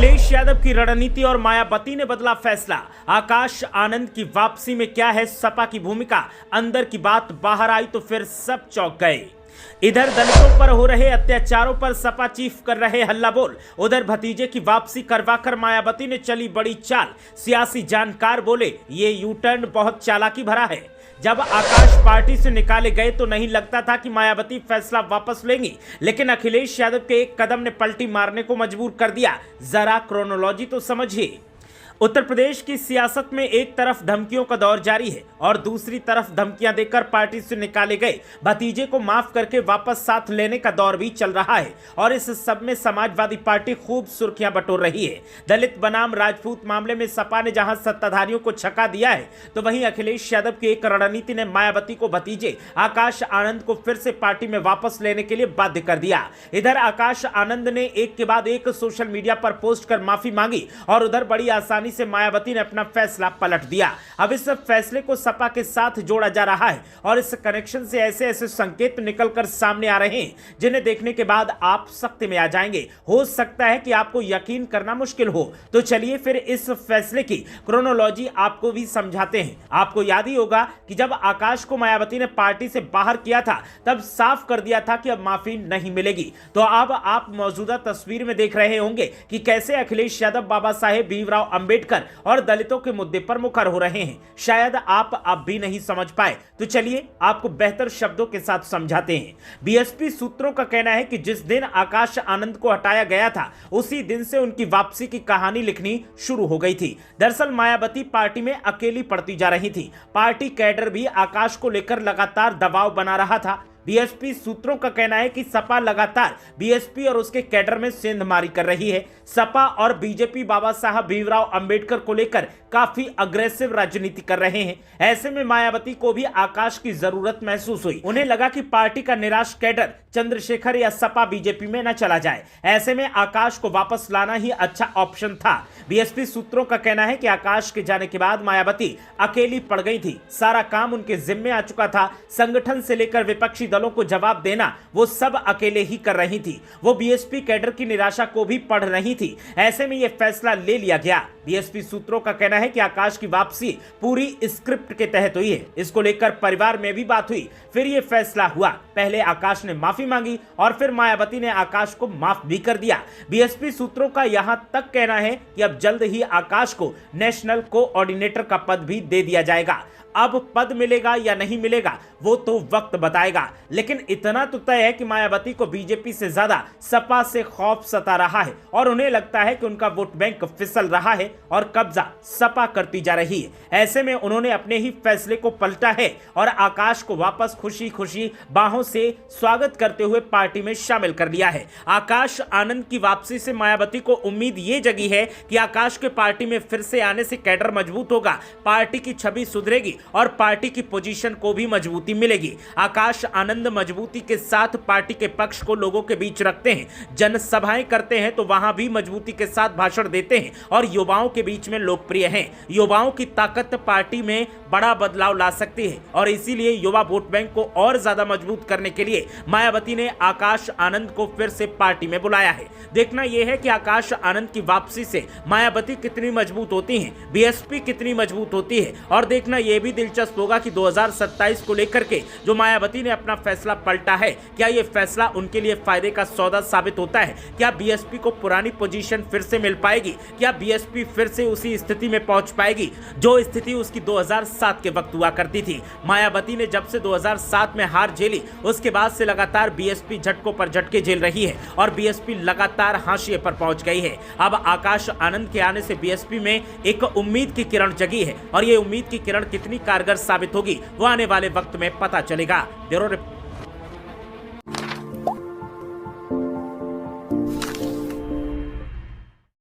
अखिलेश यादव की रणनीति और मायावती ने बदला फैसला। आकाश आनंद की वापसी में क्या है सपा की भूमिका? अंदर की बात बाहर आई तो फिर सब चौंक गए। इधर दलितों पर हो रहे अत्याचारों पर सपा चीफ कर रहे हल्ला बोल, उधर भतीजे की वापसी करवाकर मायावती ने चली बड़ी चाल। सियासी जानकार बोले ये यू टर्न बहुत चालाकी भरा है। जब आकाश पार्टी से निकाले गए तो नहीं लगता था कि मायावती फैसला वापस लेंगी, लेकिन अखिलेश यादव के एक कदम ने पलटी मारने को मजबूर कर दिया। जरा क्रोनोलॉजी तो समझिए। उत्तर प्रदेश की सियासत में एक तरफ धमकियों का दौर जारी है और दूसरी तरफ धमकियां देकर पार्टी से निकाले गए भतीजे को माफ करके वापस साथ लेने का दौर भी चल रहा है। और इस सब में समाजवादी पार्टी खूब सुर्खियां बटोर रही है। दलित बनाम राजपूत मामले में सपा ने जहां सत्ताधारियों को छका दिया है, तो वहीं अखिलेश यादव की एक रणनीति ने मायावती को भतीजे आकाश आनंद को फिर से पार्टी में वापस लेने के लिए बाध्य कर दिया। इधर आकाश आनंद ने एक के बाद एक सोशल मीडिया पर पोस्ट कर माफी मांगी और उधर बड़ी आसानी से मायावती ने अपना फैसला पलट दिया। अब इस फैसले को सपा के साथ जोड़ा जा रहा है और इस कनेक्शन से ऐसे ऐसे संकेत निकलकर सामने आ रहे हैं जिन्हें देखने के बाद आप सख्ती में आ जाएंगे। हो सकता है कि आपको यकीन करना मुश्किल हो, तो चलिए फिर इस फैसले की क्रोनोलॉजी आपको भी समझाते हैं। आपको याद ही होगा कि जब आकाश को मायावती ने पार्टी से बाहर किया था तब साफ कर दिया था कि अब माफी नहीं मिलेगी। तो अब आप मौजूदा तस्वीर में देख रहे होंगे कि कैसे अखिलेश यादव बाबा साहेब भीमराव अंबेडकर और दलितों के मुद्दे पर मुखर हो रहे हैं। शायद आप अब भी नहीं समझ पाए, तो चलिए आपको बेहतर शब्दों के साथ समझाते हैं। बीएसपी सूत्रों का कहना है कि जिस दिन आकाश आनंद को हटाया गया था उसी दिन से उनकी वापसी की कहानी लिखनी शुरू हो गई थी। दरअसल मायावती पार्टी में अकेली पड़ती जा रही थी। पार्टी कैडर भी आकाश को लेकर लगातार दबाव बना रहा था। बीएसपी सूत्रों का कहना है कि सपा लगातार बीएसपी और उसके कैडर में सेंधमारी कर रही है। सपा और बीजेपी बाबा साहब भीमराव अंबेडकर को लेकर काफी अग्रेसिव राजनीति कर रहे हैं। ऐसे में मायावती को भी आकाश की जरूरत महसूस हुई। उन्हें लगा कि पार्टी का निराश कैडर चंद्रशेखर या सपा बीजेपी में न चला जाए। ऐसे में आकाश को वापस लाना ही अच्छा ऑप्शन था। बीएसपी सूत्रों का कहना है कि आकाश के जाने के बाद मायावती अकेली पड़ गई थी। सारा काम उनके जिम्मे आ चुका था। संगठन से लेकर विपक्षी दलों को जवाब देना वो सब अकेले ही कर रही थी। वो बीएसपी कैडर की निराशा को भी पढ़ रही थी। ऐसे में यह फैसला ले लिया गया। बीएसपी सूत्रों का कहना है कि आकाश की वापसी पूरी स्क्रिप्ट के तहत हुई है। इसको लेकर परिवार में भी बात हुई, फिर यह फैसला हुआ। पहले आकाश ने माफी मांगी और फिर मायावती ने आकाश को माफ भी कर दिया। बीएसपी सूत्रों का यहां तक कहना है कि अब जल्द ही आकाश को नेशनल कोऑर्डिनेटर का पद भी दे दिया जाएगा। अब पद मिलेगा या नहीं मिलेगा वो तो वक्त बताएगा, लेकिन इतना तो तय है कि मायावती को बीजेपी से ज्यादा सपा से खौफ सता रहा है और उन्हें लगता है कि उनका वोट बैंक फिसल रहा है और कब्जा सपा करती जा रही है। ऐसे में उन्होंने अपने ही फैसले को पलटा है और आकाश को वापस खुशी खुशी बाहों से स्वागत करते हुए पार्टी में शामिल कर लिया है। आकाश आनंद की वापसी से मायावती को उम्मीद ये जगी है कि आकाश के पार्टी में फिर से आने से कैडर मजबूत होगा, पार्टी की छवि सुधरेगी और पार्टी की पोजीशन को भी मजबूती मिलेगी। आकाश आनंद मजबूती के साथ पार्टी के पक्ष को लोगों के बीच रखते हैं, जनसभाएं करते हैं तो वहां भी मजबूती के साथ भाषण देते हैं और युवाओं के बीच में लोकप्रिय हैं। युवाओं की ताकत पार्टी में बड़ा बदलाव ला सकती है और इसीलिए युवा वोट बैंक को और ज्यादा मजबूत करने के लिए मायावती ने आकाश आनंद को फिर से पार्टी में बुलाया है। देखना यह है कि आकाश आनंद की वापसी से मायावती कितनी मजबूत होती है, बीएसपी कितनी मजबूत होती है। और देखना यह भी दिलचस्प होगा कि 2027 को लेकर के जो मायावती ने अपना फैसला पलटा है, क्या यह फैसला उनके लिए फायदे का सौदा साबित होता है? क्या बीएसपी को पुरानी पोजीशन फिर से मिल पाएगी? क्या बीएसपी फिर से उसी स्थिति में पहुंच पाएगी जो स्थिति उसकी 2007 के वक्त हुआ करती थी? मायावती ने जब से 2007 में हार झेली उसके बाद से लगातार बीएसपी झटकों पर झटके झेल रही है और बीएसपी लगातार हाशिए पर पहुंच गई है। अब आकाश आनंद के आने से बीएसपी में एक उम्मीद की किरण जगी है और ये उम्मीद की किरण कितनी कारगर साबित होगी वो आने वाले वक्त में पता चलेगा। Bureau report.